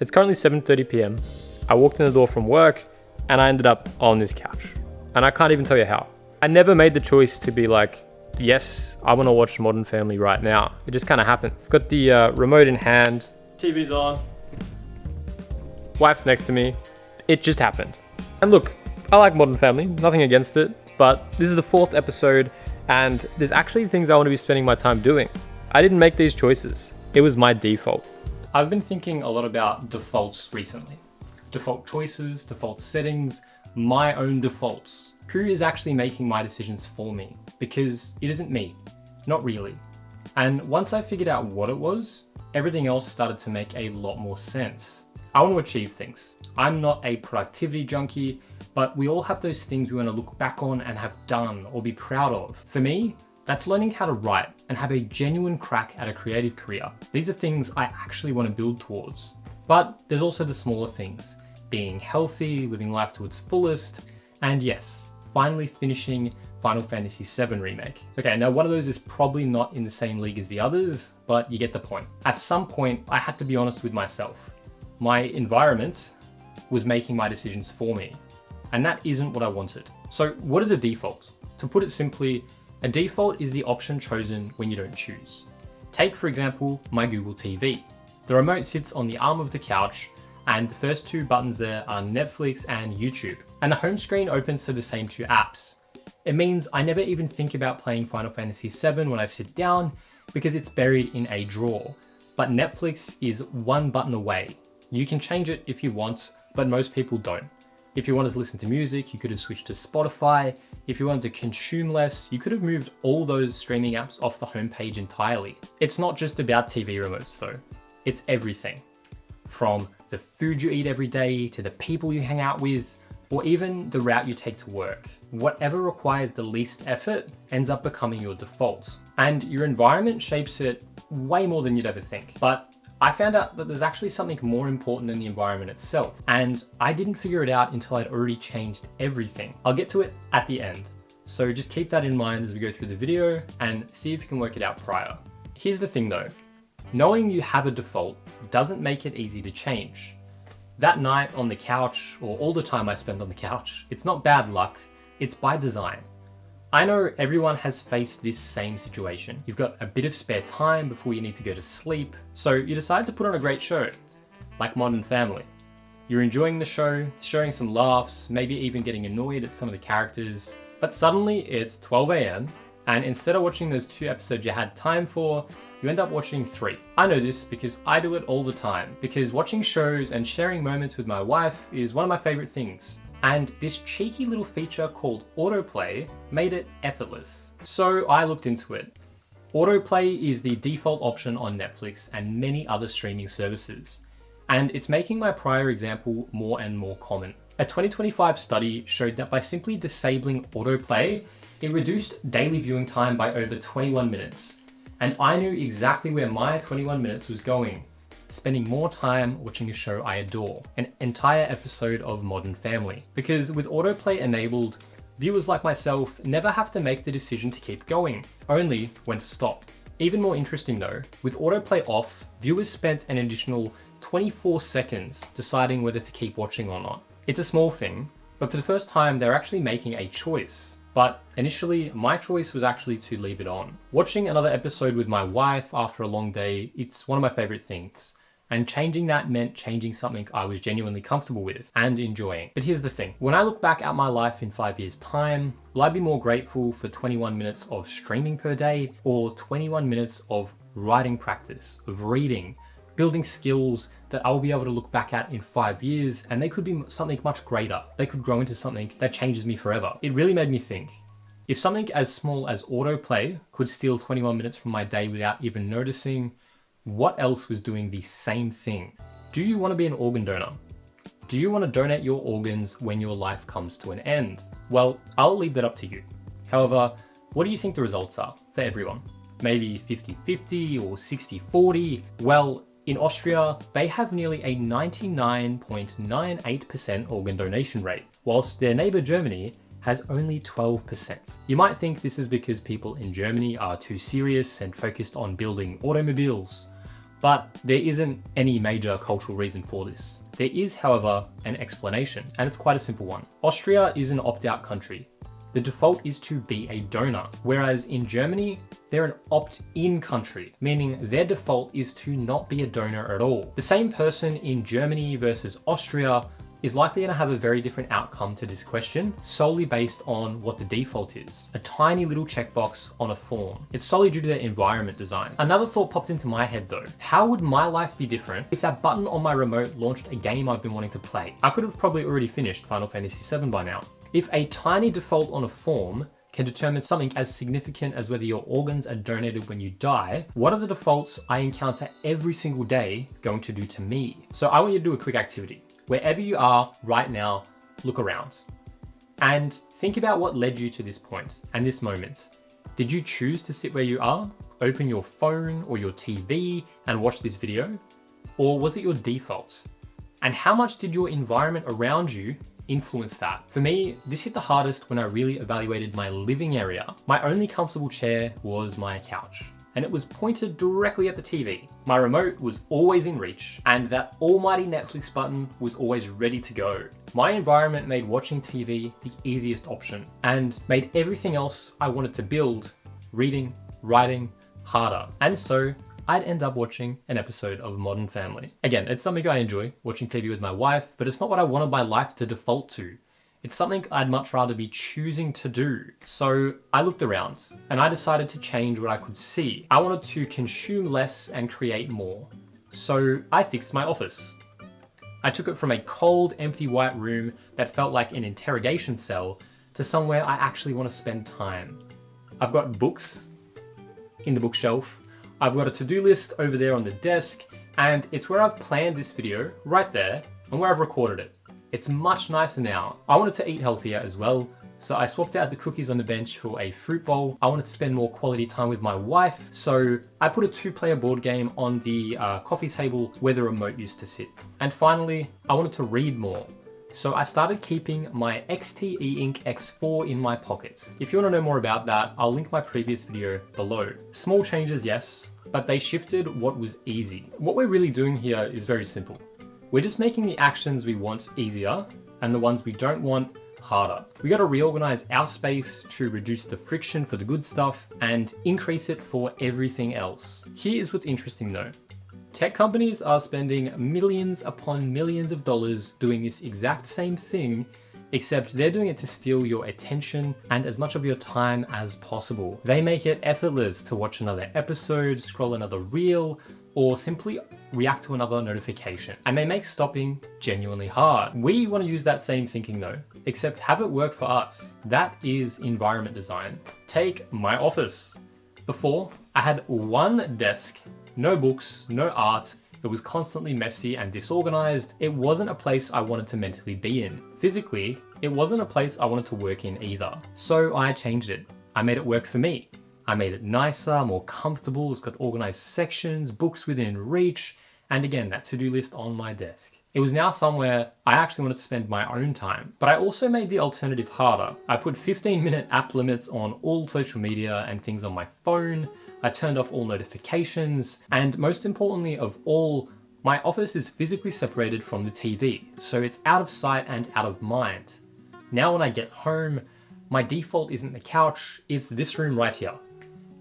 It's currently 7:30 p.m. I walked in the door from work and I ended up on this couch. And I can't even tell you how. I never made the choice to be like, yes, I want to watch Modern Family right now. It just kind of happened. Got the remote in hand, TV's on, wife's next to me. It just happened. And look, I like Modern Family, nothing against it, but this is the 4th episode and there's actually things I want to be spending my time doing. I didn't make these choices. It was my default. I've been thinking a lot about defaults recently. Default choices, default settings, my own defaults. Who is actually making my decisions for me? Because it isn't me, not really. And once I figured out what it was, everything else started to make a lot more sense. I want to achieve things. I'm not a productivity junkie, but we all have those things we want to look back on and have done or be proud of. For me, that's learning how to write and have a genuine crack at a creative career. These are things I actually want to build towards. But there's also the smaller things. Being healthy, living life to its fullest, and yes, finally finishing Final Fantasy VII Remake. Okay, now one of those is probably not in the same league as the others, but you get the point. At some point, I had to be honest with myself. My environment was making my decisions for me, and that isn't what I wanted. So what is a default? To put it simply, a default is the option chosen when you don't choose. Take, for example, my Google TV. The remote sits on the arm of the couch, and the first 2 buttons there are Netflix and YouTube. And the home screen opens to the same 2 apps. It means I never even think about playing Final Fantasy VII when I sit down because it's buried in a drawer. But Netflix is 1 button away. You can change it if you want, but most people don't. If you wanted to listen to music, you could have switched to Spotify. If you wanted to consume less, you could have moved all those streaming apps off the homepage entirely. It's not just about TV remotes though. It's everything. From the food you eat every day, to the people you hang out with, or even the route you take to work. Whatever requires the least effort ends up becoming your default. And your environment shapes it way more than you'd ever think. But I found out that there's actually something more important than the environment itself. And I didn't figure it out until I'd already changed everything. I'll get to it at the end. So just keep that in mind as we go through the video and see if you can work it out prior. Here's the thing though. Knowing you have a default doesn't make it easy to change. That night on the couch, or all the time I spend on the couch, it's not bad luck, it's by design. I know everyone has faced this same situation. You've got a bit of spare time before you need to go to sleep, so you decide to put on a great show, like Modern Family. You're enjoying the show, sharing some laughs, maybe even getting annoyed at some of the characters, but suddenly it's 12 AM, and instead of watching those 2 episodes you had time for, you end up watching 3. I know this because I do it all the time, because watching shows and sharing moments with my wife is one of my favorite things. And this cheeky little feature called autoplay made it effortless. So I looked into it. Autoplay is the default option on Netflix and many other streaming services. And it's making my prior example more and more common. A 2025 study showed that by simply disabling autoplay, it reduced daily viewing time by over 21 minutes. And I knew exactly where my 21 minutes was going, spending more time watching a show I adore, an entire episode of Modern Family. Because with autoplay enabled, viewers like myself never have to make the decision to keep going, only when to stop. Even more interesting though, with autoplay off, viewers spent an additional 24 seconds deciding whether to keep watching or not. It's a small thing, but for the first time they're actually making a choice. But initially, my choice was actually to leave it on. Watching another episode with my wife after a long day, it's one of my favorite things. And changing that meant changing something I was genuinely comfortable with and enjoying. But here's the thing, when I look back at my life in 5 years' time, will I be more grateful for 21 minutes of streaming per day or 21 minutes of writing practice, of reading, building skills that I'll be able to look back at in 5 years, and they could be something much greater. They could grow into something that changes me forever. It really made me think, if something as small as autoplay could steal 21 minutes from my day without even noticing, what else was doing the same thing? Do you want to be an organ donor? Do you want to donate your organs when your life comes to an end? Well, I'll leave that up to you. However, what do you think the results are for everyone? Maybe 50-50 or 60-40? Well, in Austria, they have nearly a 99.98% organ donation rate, whilst their neighbour Germany has only 12%. You might think this is because people in Germany are too serious and focused on building automobiles, But there isn't any major cultural reason for this. There is, however, an explanation, and it's quite a simple one. Austria is an opt-out country. The default is to be a donor, whereas in Germany, they're an opt-in country, meaning their default is to not be a donor at all. The same person in Germany versus Austria is likely going to have a very different outcome to this question, solely based on what the default is. A tiny little checkbox on a form. It's solely due to their environment design. Another thought popped into my head though. How would my life be different if that button on my remote launched a game I've been wanting to play? I could have probably already finished Final Fantasy VII by now. If a tiny default on a form can determine something as significant as whether your organs are donated when you die, what are the defaults I encounter every single day going to do to me? So I want you to do a quick activity. Wherever you are right now, look around and think about what led you to this point and this moment. Did you choose to sit where you are, open your phone or your TV and watch this video? Or was it your default? And how much did your environment around you influence that? For me, this hit the hardest when I really evaluated my living area. My only comfortable chair was my couch, and it was pointed directly at the TV. My remote was always in reach, and that almighty Netflix button was always ready to go. My environment made watching TV the easiest option, and made everything else I wanted to build, reading, writing, harder. And so I'd end up watching an episode of Modern Family. Again, it's something I enjoy, watching TV with my wife, but it's not what I wanted my life to default to. It's something I'd much rather be choosing to do. So I looked around and I decided to change what I could see. I wanted to consume less and create more. So I fixed my office. I took it from a cold, empty white room that felt like an interrogation cell to somewhere I actually want to spend time. I've got books in the bookshelf. I've got a to-do list over there on the desk, and it's where I've planned this video, right there, and where I've recorded it. It's much nicer now. I wanted to eat healthier as well, so I swapped out the cookies on the bench for a fruit bowl. I wanted to spend more quality time with my wife, so I put a 2-player board game on the coffee table where the remote used to sit. And finally, I wanted to read more. So I started keeping my XT E-Ink X4 in my pockets. If you want to know more about that, I'll link my previous video below. Small changes, yes, but they shifted what was easy. What we're really doing here is very simple. We're just making the actions we want easier and the ones we don't want harder. We got to reorganize our space to reduce the friction for the good stuff and increase it for everything else. Here's what's interesting though. Tech companies are spending millions upon millions of dollars doing this exact same thing, except they're doing it to steal your attention and as much of your time as possible. They make it effortless to watch another episode, scroll another reel, or simply react to another notification. And they make stopping genuinely hard. We want to use that same thinking though, except have it work for us. That is environment design. Take my office. Before, I had one desk, no books, no art. It was constantly messy and disorganized. It wasn't a place I wanted to mentally be in. Physically, it wasn't a place I wanted to work in either. So I changed it. I made it work for me. I made it nicer, more comfortable. It's got organized sections, books within reach, and again, that to-do list on my desk. It was now somewhere I actually wanted to spend my own time, but I also made the alternative harder. I put 15-minute app limits on all social media and things on my phone. I turned off all notifications, and most importantly of all, my office is physically separated from the TV, so it's out of sight and out of mind. Now when I get home, my default isn't the couch, it's this room right here.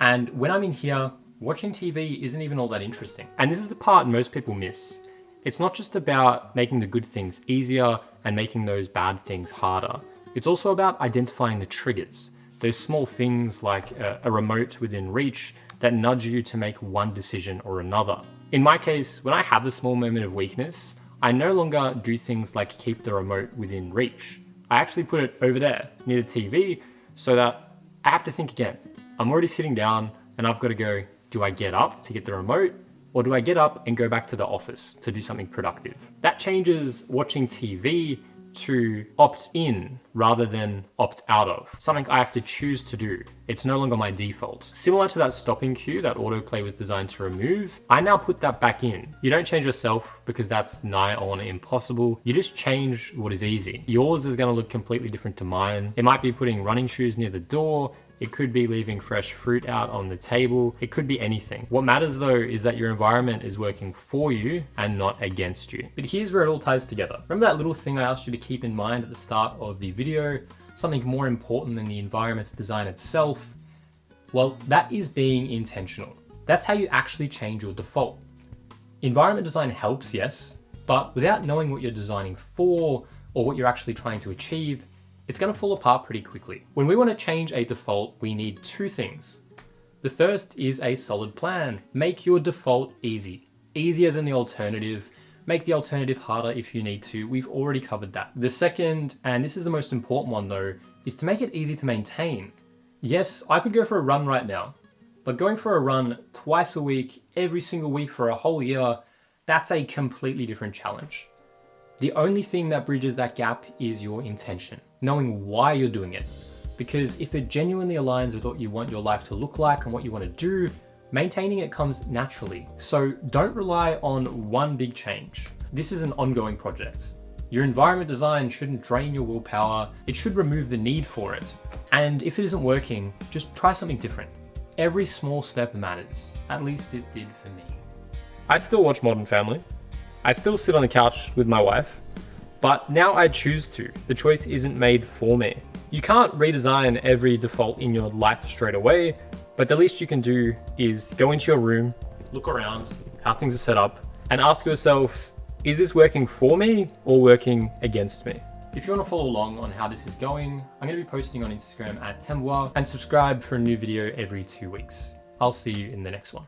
And when I'm in here, watching TV isn't even all that interesting. And this is the part most people miss. It's not just about making the good things easier and making those bad things harder. It's also about identifying the triggers. Those small things like a remote within reach that nudge you to make one decision or another. In my case, when I have a small moment of weakness, I no longer do things like keep the remote within reach. I actually put it over there near the TV so that I have to think again. I'm already sitting down and I've got to go, do I get up to get the remote? Or do I get up and go back to the office to do something productive? That changes watching TV to opt in rather than opt out of. Something I have to choose to do. It's no longer my default. Similar to that stopping cue that autoplay was designed to remove, I now put that back in. You don't change yourself because that's nigh on impossible. You just change what is easy. Yours is going to look completely different to mine. It might be putting running shoes near the door. It could be leaving fresh fruit out on the table. It could be anything. What matters though is that your environment is working for you and not against you. But here's where it all ties together. Remember that little thing I asked you to keep in mind at the start of the video? Something more important than the environment's design itself? Well, that is being intentional. That's how you actually change your default. Environment design helps, yes, but without knowing what you're designing for or what you're actually trying to achieve, it's going to fall apart pretty quickly. When we want to change a default, we need two things. The first is a solid plan. Make your default easy. Easier than the alternative. Make the alternative harder if you need to. We've already covered that. The second, and this is the most important one though, is to make it easy to maintain. Yes, I could go for a run right now, but going for a run twice a week, every single week for a whole year, that's a completely different challenge. The only thing that bridges that gap is your intention, knowing why you're doing it. Because if it genuinely aligns with what you want your life to look like and what you want to do, maintaining it comes naturally. So don't rely on one big change. This is an ongoing project. Your environment design shouldn't drain your willpower. It should remove the need for it. And if it isn't working, just try something different. Every small step matters. At least it did for me. I still watch Modern Family. I still sit on the couch with my wife, but now I choose to. The choice isn't made for me. You can't redesign every default in your life straight away, but the least you can do is go into your room, look around, how things are set up, and ask yourself, is this working for me or working against me? If you want to follow along on how this is going, I'm going to be posting on Instagram @Temwa and subscribe for a new video every 2 weeks. I'll see you in the next one.